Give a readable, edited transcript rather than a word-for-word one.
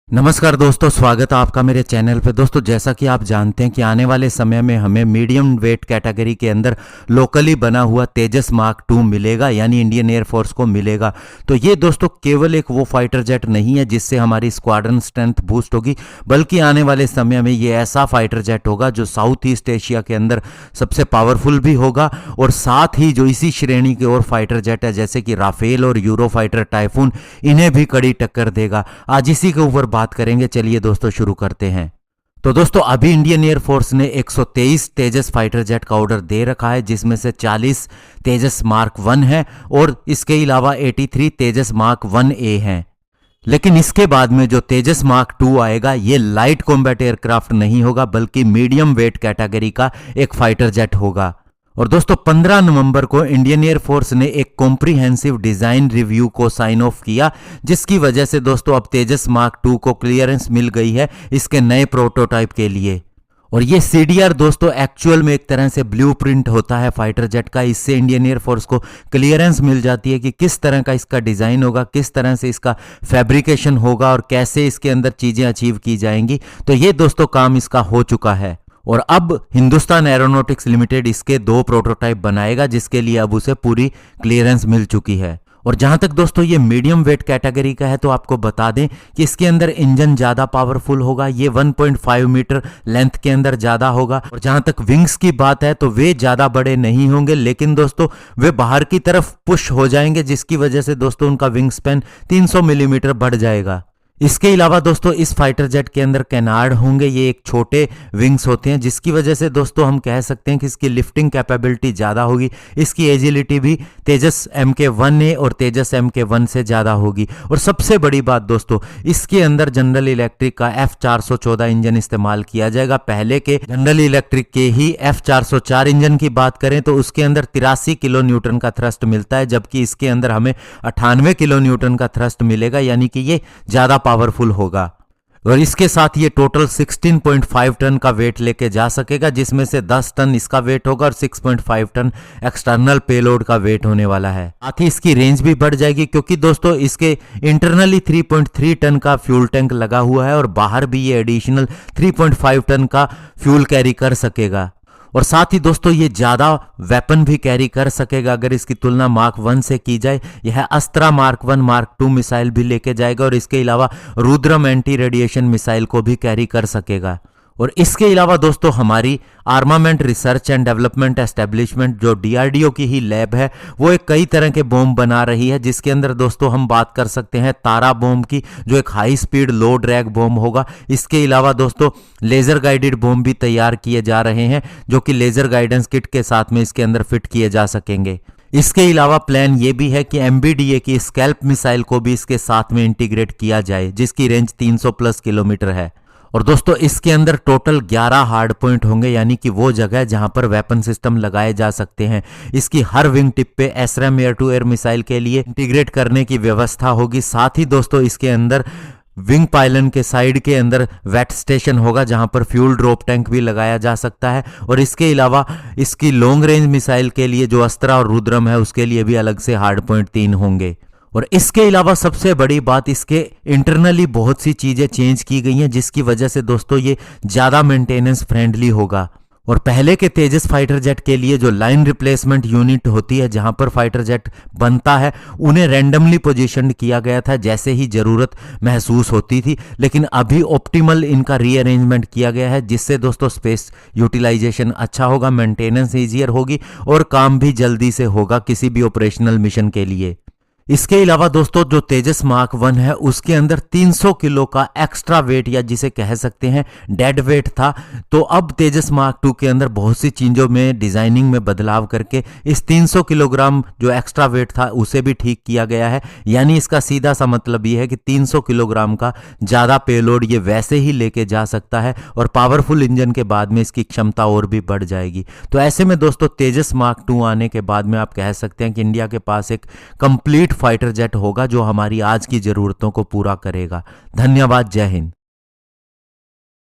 नमस्कार दोस्तों, स्वागत है आपका मेरे चैनल पे। दोस्तों, जैसा कि आप जानते हैं कि आने वाले समय में हमें मीडियम वेट कैटेगरी के अंदर लोकली बना हुआ तेजस मार्क 2 मिलेगा, यानी इंडियन एयरफोर्स को मिलेगा। तो ये दोस्तों केवल एक वो फाइटर जेट नहीं है जिससे हमारी स्क्वाड्रन स्ट्रेंथ बूस्ट होगी, बल्कि आने वाले समय में ये ऐसा फाइटर जेट होगा जो साउथ ईस्ट एशिया के अंदर सबसे पावरफुल भी होगा, और साथ ही जो इसी श्रेणी के और फाइटर जेट है जैसे कि राफेल और यूरो फाइटर टाइफून, इन्हें भी कड़ी टक्कर देगा। आज इसी के ऊपर बात करेंगे। चलिए दोस्तों शुरू करते हैं। तो दोस्तों अभी इंडियन एयरफोर्स ने 123 तेजस फाइटर जेट का ऑर्डर दे रखा है, जिसमें से 40 तेजस मार्क 1 है और इसके अलावा 83 तेजस मार्क 1A हैं। लेकिन इसके बाद में जो तेजस मार्क 2 आएगा ये लाइट कॉम्बैट एयरक्राफ्ट नहीं होगा, बल्कि मीडियम वेट कैटेगरी का एक फाइटर जेट होगा। और दोस्तों 15 नवंबर को इंडियन एयरफोर्स ने एक कॉम्प्रिहेंसिव डिजाइन रिव्यू को साइन ऑफ किया, जिसकी वजह से दोस्तों अब तेजस मार्क 2 को क्लियरेंस मिल गई है इसके नए प्रोटोटाइप के लिए। और ये CDR दोस्तों एक्चुअल में एक तरह से ब्लूप्रिंट होता है फाइटर जेट का। इससे इंडियन एयरफोर्स को क्लियरेंस मिल जाती है कि किस तरह का इसका डिजाइन होगा, किस तरह से इसका फैब्रिकेशन होगा और कैसे इसके अंदर चीजें अचीव की जाएंगी। तो ये दोस्तों काम इसका हो चुका है और अब हिंदुस्तान एरोनॉटिक्स लिमिटेड इसके 2 प्रोटोटाइप बनाएगा, जिसके लिए अब उसे पूरी क्लियरेंस मिल चुकी है। और जहां तक दोस्तों ये मीडियम वेट कैटेगरी का है, तो आपको बता दें कि इसके अंदर इंजन ज्यादा पावरफुल होगा। ये 1.5 मीटर लेंथ के अंदर ज्यादा होगा। और जहां तक विंग्स की बात है तो वे ज्यादा बड़े नहीं होंगे, लेकिन दोस्तों वे बाहर की तरफ पुश हो जाएंगे, जिसकी वजह से दोस्तों उनका विंग स्पैन 300 मिलीमीटर बढ़ जाएगा। इसके अलावा दोस्तों इस फाइटर जेट के अंदर कैनार्ड होंगे। ये एक छोटे विंग्स होते हैं, जिसकी वजह से दोस्तों हम कह सकते हैं कि इसकी लिफ्टिंग कैपेबिलिटी ज़्यादा होगी। इसकी एजिलिटी भी तेजस MK1A और तेजस MK1 से ज़्यादा होगी। और सबसे बड़ी बात दोस्तों, इसके अंदर जनरल इलेक्ट्रिक का F414 इंजन इस्तेमाल किया जाएगा। पहले के जनरल इलेक्ट्रिक के ही F404 इंजन की बात करें तो उसके अंदर 83 किलो न्यूटन का थ्रस्ट मिलता है, जबकि इसके अंदर हमें 98 किलो न्यूटन का थ्रस्ट मिलेगा, यानी कि ये ज़्यादा पावरफुल होगा। और इसके साथ ये टोटल 16.5 टन का वेट लेके जा सकेगा, जिसमें से 10 टन इसका वेट होगा और 6.5 टन एक्सटर्नल पेलोड का वेट होने वाला है। साथ ही इसकी रेंज भी बढ़ जाएगी, क्योंकि दोस्तों इसके इंटरनली 3.3 टन का फ्यूल टैंक लगा हुआ है और बाहर भी ये एडिशनल 3.5 टन का फ्यूल कैरी कर सकेगा। और साथ ही दोस्तों ये ज़्यादा वेपन भी कैरी कर सकेगा अगर इसकी तुलना मार्क 1 से की जाए। यह अस्त्रा मार्क 1 मार्क 2 मिसाइल भी लेके जाएगा और इसके अलावा रुद्रम एंटी रेडिएशन मिसाइल को भी कैरी कर सकेगा। और इसके अलावा दोस्तों हमारी armament research and development establishment जो DRDO की ही लैब है, वो एक कई तरह के बॉम्ब बना रही है, जिसके अंदर दोस्तों हम बात कर सकते हैं तारा बॉम्ब की, जो एक हाई स्पीड लो ड्रैग बॉम्ब होगा। इसके अलावा दोस्तों लेजर गाइडेड बॉम्ब भी तैयार किए जा रहे हैं, जो कि लेजर गाइडेंस किट के साथ में इसके अंदर फिट किए जा सकेंगे। इसके अलावा प्लान ये भी है कि MBDA की स्कैल्प मिसाइल को भी इसके साथ में इंटीग्रेट किया जाए, जिसकी रेंज 300 प्लस किलोमीटर है। और दोस्तों इसके अंदर टोटल 11 हार्ड पॉइंट होंगे, यानी कि वो जगह जहां पर वेपन सिस्टम लगाए जा सकते हैं। इसकी हर विंग टिप पे SRAM air to air missile के लिए इंटीग्रेट करने की व्यवस्था होगी। साथ ही दोस्तों इसके अंदर विंग पायलन के साइड के अंदर वेट स्टेशन होगा, जहां पर फ्यूल ड्रॉप टैंक भी लगाया जा सकता है। और इसके अलावा इसकी लॉन्ग रेंज मिसाइल के लिए जो अस्त्रा और रुद्रम है उसके लिए भी अलग से हार्ड पॉइंट 3 होंगे। और इसके अलावा सबसे बड़ी बात, इसके इंटरनली बहुत सी चीजें चेंज की गई हैं, जिसकी वजह से दोस्तों ये ज्यादा मेंटेनेंस फ्रेंडली होगा। और पहले के तेजस फाइटर जेट के लिए जो लाइन रिप्लेसमेंट यूनिट होती है, जहां पर फाइटर जेट बनता है, उन्हें रैंडमली पोजीशन किया गया था जैसे ही जरूरत महसूस होती थी। लेकिन अभी ऑप्टिमल इनका रीअरेंजमेंट किया गया है, जिससे दोस्तों स्पेस यूटिलाइजेशन अच्छा होगा, मेंटेनेंस ईजियर होगी और काम भी जल्दी से होगा किसी भी ऑपरेशनल मिशन के लिए। इसके अलावा दोस्तों जो तेजस मार्क 1 है उसके अंदर 300 किलो का एक्स्ट्रा वेट, या जिसे कह सकते हैं डेड वेट था। तो अब तेजस मार्क 2 के अंदर बहुत सी चीज़ों में डिजाइनिंग में बदलाव करके इस 300 किलोग्राम जो एक्स्ट्रा वेट था उसे भी ठीक किया गया है। यानी इसका सीधा सा मतलब ये है कि 300 किलोग्राम का ज़्यादा पेलोड ये वैसे ही लेके जा सकता है और पावरफुल इंजन के बाद में इसकी क्षमता और भी बढ़ जाएगी। तो ऐसे में दोस्तों तेजस मार्क 2 आने के बाद में आप कह सकते हैं कि इंडिया के पास एक कंप्लीट फाइटर जेट होगा जो हमारी आज की जरूरतों को पूरा करेगा। धन्यवाद। जय हिंद।